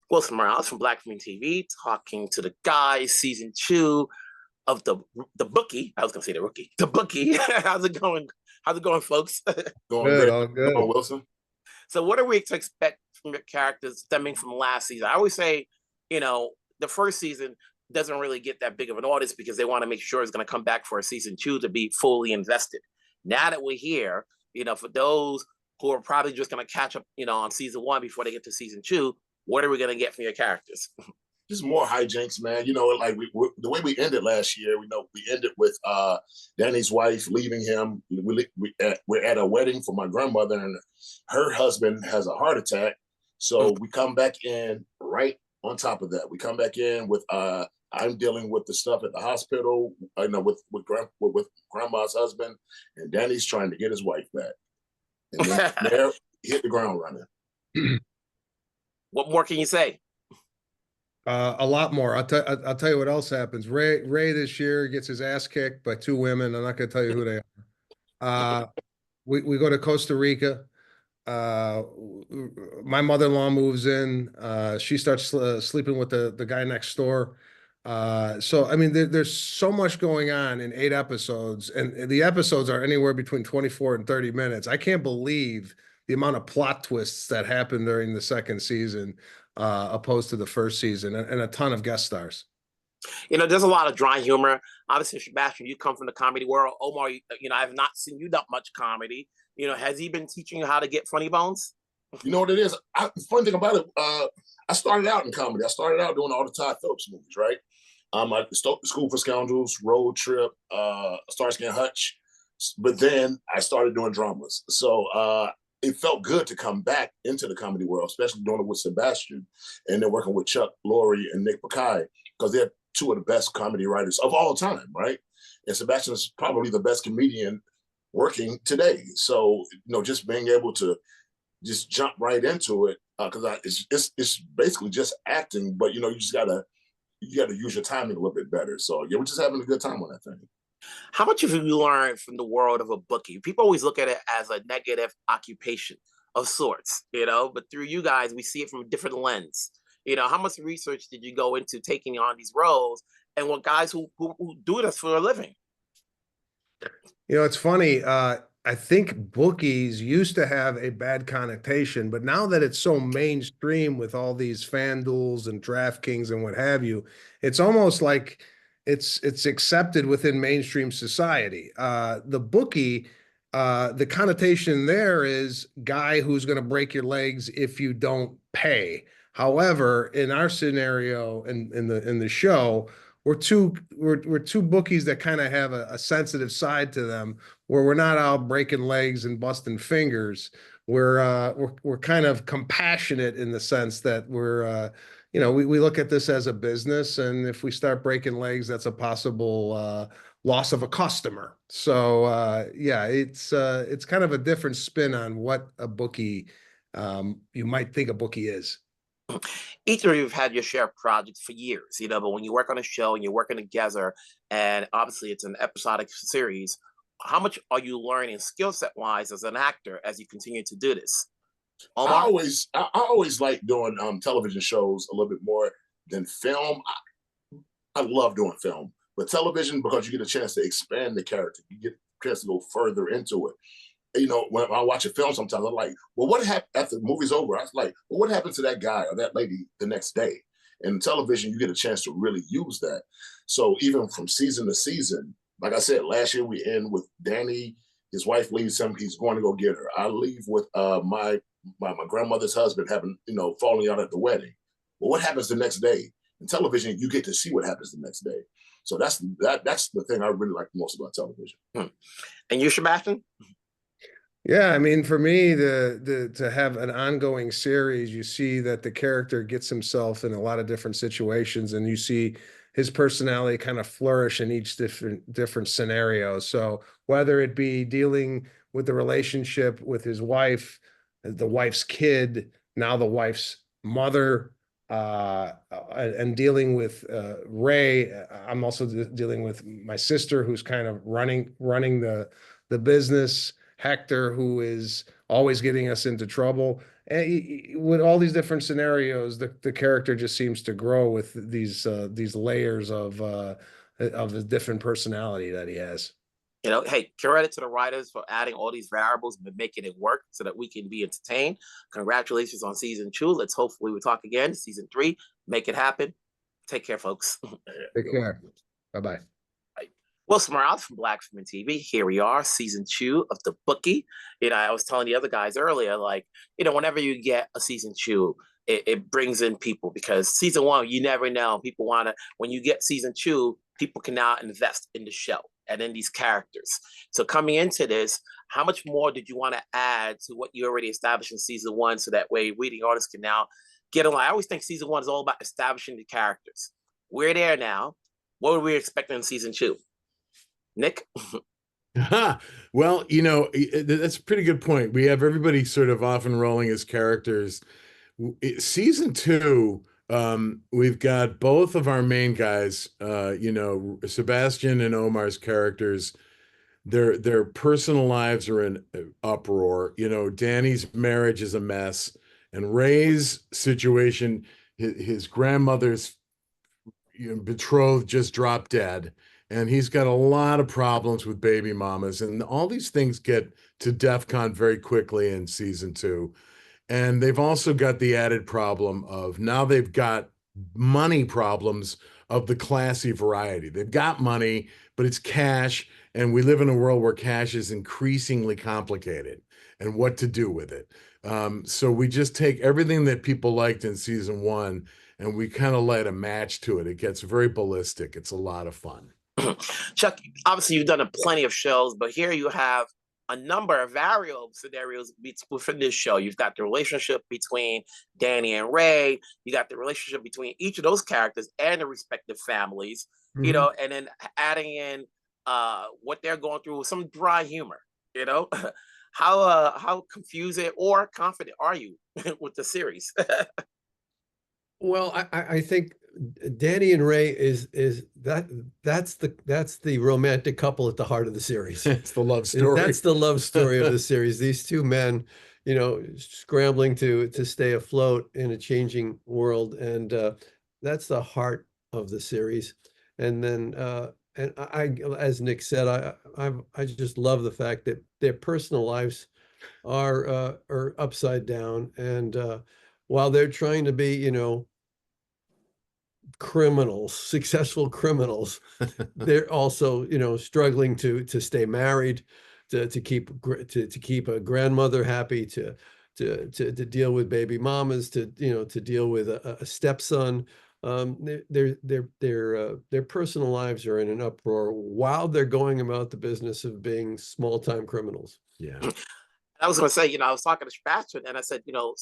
Wilson Morales from Black Film TV, talking to the guys, season 2 of the Bookie. I was gonna say the rookie, the Bookie. How's it going? How's it going, folks? Going Good, great. all Going good. Wilson. So, what are we to expect from your characters stemming from last season? I always say, the first season doesn't really get that big of an audience because they want to make sure it's going to come back for a season 2 to be fully invested. Now that we're here, for those who are probably just going to catch up, on season 1 before they get to season 2, what are we going to get from your characters? Just more hijinks, man. Like the way we ended last year, we ended with Danny's wife leaving him. We're at a wedding for my grandmother, and her husband has a heart attack. So we come back in right on top of that. We come back in with I'm dealing with the stuff at the hospital, with grandma's husband, and Danny's trying to get his wife back. And then there, hit the ground running. What more can you say? A lot more. I'll tell you what else happens. Ray this year gets his ass kicked by 2 women. I'm not going to tell you who they are. We go to Costa Rica. My mother-in-law moves in. She starts sleeping with the guy next door. So I mean, there's so much going on in 8 episodes, and the episodes are anywhere between 24 and 30 minutes. I can't believe the amount of plot twists that happened during the second season, opposed to the first season, and a ton of guest stars. There's a lot of dry humor. Obviously, Sebastian, you come from the comedy world. Omar, I've not seen you that much comedy. Has he been teaching you how to get funny bones? You know what it is? The funny thing about it, I started out in comedy. I started out doing all the Todd Phillips movies, right? I School for Scoundrels, Road Trip, Starsky and Hutch. But then I started doing dramas. So it felt good to come back into the comedy world, especially doing it with Sebastian, and then working with Chuck Lorre and Nick Bakay, because they're 2 of the best comedy writers of all time, right? And Sebastian is probably the best comedian working today. So, just being able to just jump right into it, because it's basically just acting, but you just gotta use your timing a little bit better. So yeah, we're just having a good time on that thing. How much have you learned from the world of a bookie? People always look at it as a negative occupation of sorts, but through you guys, we see it from a different lens. How much research did you go into taking on these roles, and what guys who do this for a living? It's funny. I think bookies used to have a bad connotation, but now that it's so mainstream with all these FanDuels and DraftKings and what have you, it's almost like it's accepted within mainstream society. The bookie, the connotation there is guy who's going to break your legs if you don't pay. However, in our scenario in the show, we're two bookies that kind of have a sensitive side to them, where we're not out breaking legs and busting fingers. We're kind of compassionate in the sense that we look at this as a business, and if we start breaking legs, that's a possible loss of a customer. So yeah, it's kind of a different spin on what a bookie, you might think a bookie is. Each of you have had your share of projects for years, but when you work on a show and you're working together, and obviously it's an episodic series, how much are you learning skill set wise as an actor as you continue to do this? Omar? I always like doing television shows a little bit more than film. I love doing film, but television, because you get a chance to expand the character, you get a chance to go further into it. When I watch a film, sometimes I'm like, well, what happened after the movie's over? I was like, well, what happened to that guy or that lady the next day? And television, you get a chance to really use that. So even from season to season, like I said, last year we end with Danny, his wife leaves him, he's going to go get her. I leave with my grandmother's husband having, falling out at the wedding. Well, what happens the next day? In television, you get to see what happens the next day. So that's the thing I really like most about television. And you, Sebastian? Yeah, I mean, for me, to have an ongoing series, you see that the character gets himself in a lot of different situations, and you see his personality kind of flourish in each different scenario. So whether it be dealing with the relationship with his wife, the wife's kid, now the wife's mother, and dealing with Ray, I'm also dealing with my sister, who's kind of running the business. Hector, who is always getting us into trouble, with all these different scenarios, the character just seems to grow with these layers of the different personality that he has. You know, hey, credit to the writers for adding all these variables but making it work so that we can be entertained. Congratulations on season 2. Let's hopefully we talk again. Season 3, make it happen. Take care, folks. Take care. Bye-bye. Wilson Morales from Black Film and TV. Here we are, season 2 of the Bookie. You know, I was telling the other guys earlier, like, you know, whenever you get a season 2, it brings in people because season 1, you never know. People want to, when you get season 2, people can now invest in the show and in these characters. So coming into this, how much more did you want to add to what you already established in season 1 so that way reading artists can now get along? I always think season 1 is all about establishing the characters. We're there now. What were we expecting in season 2? Nick? Well, you know, that's a pretty good point. We have everybody sort of off and rolling as characters. Season 2, we've got both of our main guys, you know, Sebastian and Omar's characters. Their personal lives are in uproar. You know, Danny's marriage is a mess, and Ray's situation, his grandmother's betrothed just dropped dead. And he's got a lot of problems with baby mamas, and all these things get to DEFCON very quickly in season 2. And they've also got the added problem of now they've got money problems of the classy variety. They've got money, but it's cash, and we live in a world where cash is increasingly complicated and what to do with it. So we just take everything that people liked in season 1 and we kind of light a match to it. It gets very ballistic. It's a lot of fun. Chuck, obviously you've done plenty of shows, but here you have a number of variable scenarios within this show. You've got the relationship between Danny and Ray. You got the relationship between each of those characters and the respective families, you know, and then adding in what they're going through with some dry humor, you know. How confused or confident are you with the series? Well, I think Danny and Ray that's the romantic couple at the heart of the series. It's the love story. That's the love story of the series. These two men, you know, scrambling to stay afloat in a changing world, and that's the heart of the series. And then and I as Nick said, I just love the fact that their personal lives are upside down, and while they're trying to be, you know, criminals, successful criminals, they're also, you know, struggling to stay married, to keep a grandmother happy, to deal with baby mamas, to, you know, to deal with a stepson. Their personal lives are in an uproar while they're going about the business of being small-time criminals. Yeah. I was going to say, you know, I was talking to Sebastian and I said, you know,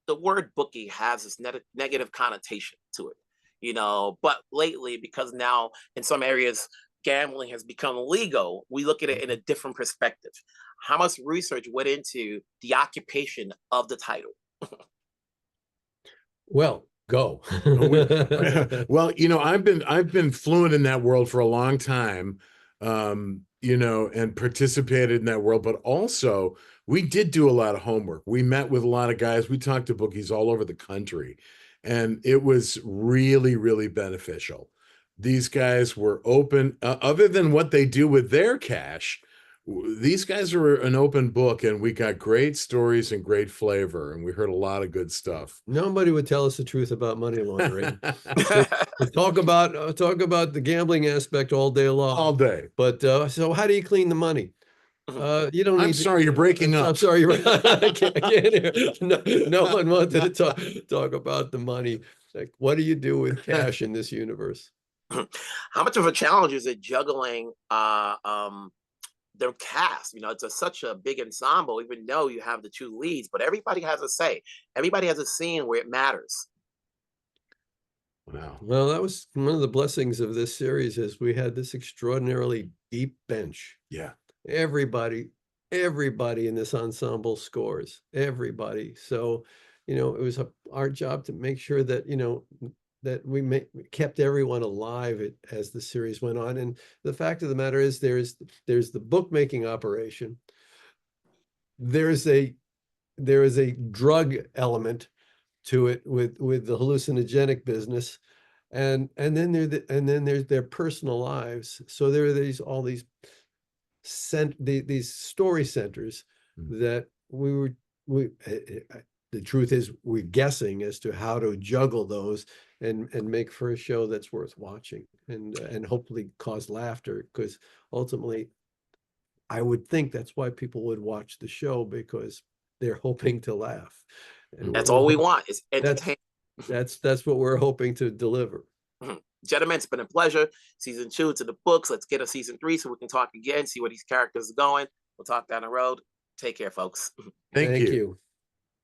the word bookie has this negative connotation to it, you know, but lately, because now in some areas, gambling has become legal, we look at it in a different perspective. How much research went into the occupation of the title? Well, go. Well, you know, I've been fluent in that world for a long time, you know, and participated in that world, but also we did do a lot of homework. We met with a lot of guys. We talked to bookies all over the country, and it was really, really beneficial. These guys were open, other than what they do with their cash. These guys are an open book, and we got great stories and great flavor, and we heard a lot of good stuff. Nobody would tell us the truth about money laundering. Talk about the gambling aspect all day long. All day. But so how do you clean the money? You don't. I'm sorry, you're breaking up. I'm sorry, you're right. I can't hear. No one wanted to talk about the money. Like, what do you do with cash in this universe? How much of a challenge is it juggling their cast? You know, it's such a big ensemble, even though you have the 2 leads, but everybody has a say. Everybody has a scene where it matters. Wow. Well, that was one of the blessings of this series, is we had this extraordinarily deep bench. Yeah. Everybody in this ensemble scores, everybody. So, you know, it was our job to make sure that, you know, that we kept everyone alive as the series went on. And the fact of the matter is there's the bookmaking operation. There's a there is a drug element to it with the hallucinogenic business, and then there's their personal lives. So there are these story centers that the truth is we're guessing as to how to juggle those and make for a show that's worth watching and hopefully cause laughter, because ultimately I would think that's why people would watch the show, because they're hoping to laugh. And That's all we want is entertainment. That's what we're hoping to deliver. Gentlemen, it's been a pleasure. Season 2 to the books. Let's get a season 3 so we can talk again, see where these characters are going. We'll talk down the road. Take care, folks. Thank you.